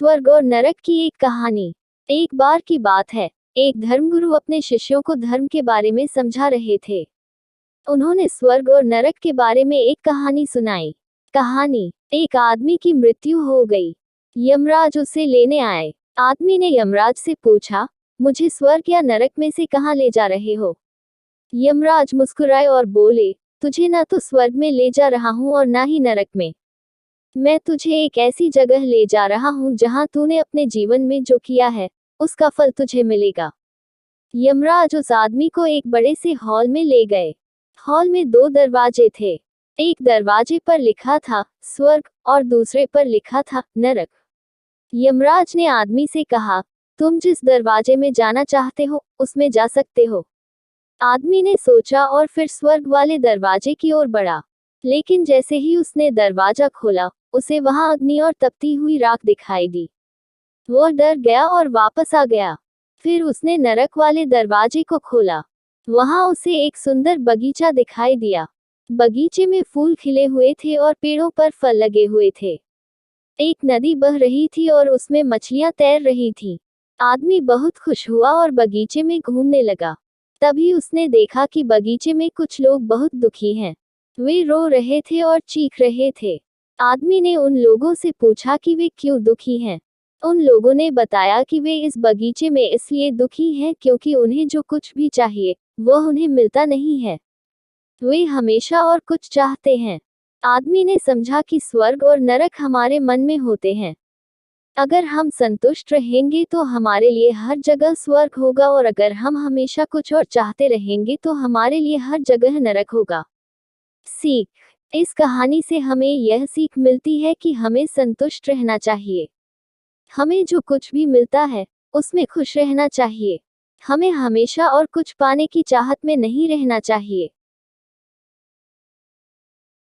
स्वर्ग और नरक की एक कहानी। एक बार की बात है, एक धर्मगुरु अपने शिष्यों को धर्म के बारे में समझा रहे थे। उन्होंने स्वर्ग और नरक के बारे में एक कहानी सुनाई। कहानी: एक आदमी की मृत्यु हो गई। यमराज उसे लेने आए। आदमी ने यमराज से पूछा, मुझे स्वर्ग या नरक में से कहाँ ले जा रहे हो? यमराज मुस्कुराए और बोले, तुझे ना तो स्वर्ग में ले जा रहा हूँ और ना ही नरक में। मैं तुझे एक ऐसी जगह ले जा रहा हूँ जहाँ तूने अपने जीवन में जो किया है, उसका फल तुझे मिलेगा। यमराज उस आदमी को एक बड़े से हॉल में ले गए। हॉल में दो दरवाजे थे। एक दरवाजे पर लिखा था स्वर्ग और दूसरे पर लिखा था नरक। यमराज ने आदमी से कहा, तुम जिस दरवाजे में जाना चाहते हो, उसमें जा सकते हो। आदमी ने सोचा और फिर स्वर्ग वाले दरवाजे की ओर बढ़ा। लेकिन जैसे ही उसने दरवाजा खोला, उसे वहां अग्नि और तपती हुई राख दिखाई दी। वो डर गया और वापस आ गया। फिर उसने नरक वाले दरवाजे को खोला। वहां उसे एक सुंदर बगीचा दिखाई दिया। बगीचे में फूल खिले हुए थे और पेड़ों पर फल लगे हुए थे। एक नदी बह रही थी और उसमें मछलियां तैर रही थीं। आदमी बहुत खुश हुआ और बगीचे में घूमने लगा। तभी उसने देखा कि बगीचे में कुछ लोग बहुत दुखी हैं। वे रो रहे थे और चीख रहे थे। आदमी ने उन लोगों से पूछा कि वे क्यों दुखी हैं। उन लोगों ने बताया कि वे इस बगीचे में इसलिए दुखी हैं क्योंकि उन्हें जो कुछ भी चाहिए, वह उन्हें मिलता नहीं है। वे हमेशा और कुछ चाहते हैं। आदमी ने समझा कि स्वर्ग और नरक हमारे मन में होते हैं। अगर हम संतुष्ट रहेंगे तो हमारे लिए हर जगह स्वर्ग होगा और अगर हम हमेशा कुछ और चाहते रहेंगे तो हमारे लिए हर जगह नरक होगा। सीख: इस कहानी से हमें यह सीख मिलती है कि हमें संतुष्ट रहना चाहिए। हमें जो कुछ भी मिलता है, उसमें खुश रहना चाहिए। हमें हमेशा और कुछ पाने की चाहत में नहीं रहना चाहिए।